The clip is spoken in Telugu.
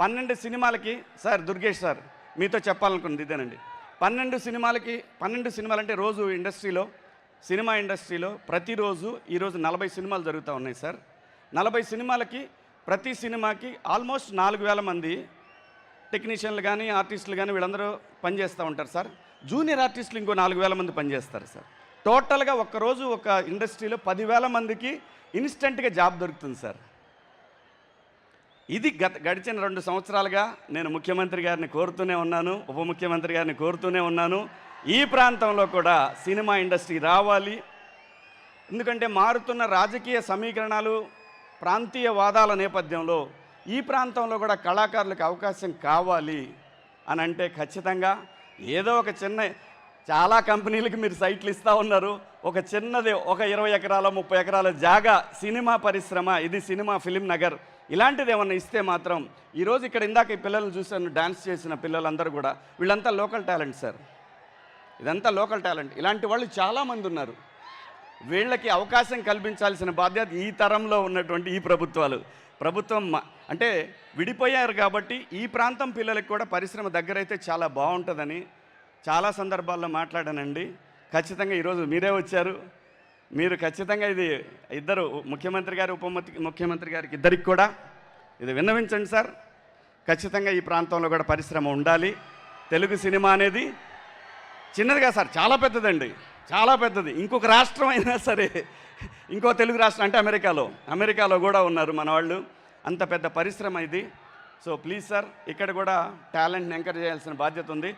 12 సినిమాలకి సార్ దుర్గేష్ సార్ మీతో చెప్పాలనుకున్నది ఇదేనండి. 12 సినిమాలు అంటే రోజు సినిమా ఇండస్ట్రీలో ప్రతిరోజు ఈరోజు 40 సినిమాలు జరుగుతూ ఉన్నాయి సార్. 40 సినిమాలకి ప్రతి సినిమాకి ఆల్మోస్ట్ 4000 మంది టెక్నీషియన్లు కానీ ఆర్టిస్టులు కానీ వీళ్ళందరూ పనిచేస్తూ ఉంటారు సార్. జూనియర్ ఆర్టిస్టులు ఇంకో 4000 మంది పనిచేస్తారు సార్. టోటల్గా ఒక్కరోజు ఒక ఇండస్ట్రీలో 10,000 మందికి ఇన్స్టెంట్గా జాబ్ దొరుకుతుంది సార్. ఇది గడిచిన 2 సంవత్సరాలుగా నేను ముఖ్యమంత్రి గారిని కోరుతూనే ఉన్నాను, ఉప ముఖ్యమంత్రి గారిని కోరుతూనే ఉన్నాను. ఈ ప్రాంతంలో కూడా సినిమా ఇండస్ట్రీ రావాలి. ఎందుకంటే మారుతున్న రాజకీయ సమీకరణాలు, ప్రాంతీయ వాదాల నేపథ్యంలో ఈ ప్రాంతంలో కూడా కళాకారులకు అవకాశం కావాలి అని అంటే ఖచ్చితంగా ఏదో ఒక చాలా కంపెనీలకి మీరు సైట్లు ఇస్తూ ఉన్నారు. ఒక చిన్నది ఒక 20 ఎకరాల 30 ఎకరాల జాగా సినిమా పరిశ్రమ, ఇది సినిమా ఫిలిం నగర్ ఇలాంటిది ఏమన్నా ఇస్తే మాత్రం ఈరోజు ఇక్కడ ఇందాక ఈ పిల్లలు చూశాను, డ్యాన్స్ చేసిన పిల్లలందరూ కూడా వీళ్ళంతా లోకల్ టాలెంట్ సార్. ఇదంతా లోకల్ టాలెంట్. ఇలాంటి వాళ్ళు చాలామంది ఉన్నారు. వీళ్ళకి అవకాశం కల్పించాల్సిన బాధ్యత ఈ తరంలో ఉన్నటువంటి ఈ ప్రభుత్వం అంటే విడిపోయారు కాబట్టి ఈ ప్రాంతం పిల్లలకి కూడా పరిశ్రమ దగ్గరైతే చాలా బాగుంటుందని చాలా సందర్భాల్లో మాట్లాడానండి. ఖచ్చితంగా ఈరోజు మీరే వచ్చారు. మీరు ఖచ్చితంగా ఇది ఇద్దరు ముఖ్యమంత్రి గారు ఉప ముఖ్యమంత్రి గారికి ఇద్దరికి కూడా ఇది విన్నవించండి సార్. ఖచ్చితంగా ఈ ప్రాంతంలో కూడా పరిశ్రమ ఉండాలి. తెలుగు సినిమా అనేది చిన్నదిగా సార్, చాలా పెద్దదండి, చాలా పెద్దది. ఇంకొక రాష్ట్రం అయినా సరే, ఇంకో తెలుగు రాష్ట్రం అంటే అమెరికాలో కూడా ఉన్నారు మన వాళ్ళు. అంత పెద్ద పరిశ్రమ ఇది. సో ప్లీజ్ సార్, ఇక్కడ కూడా టాలెంట్ని ఎంకరేజ్ చేయాల్సిన బాధ్యత ఉంది.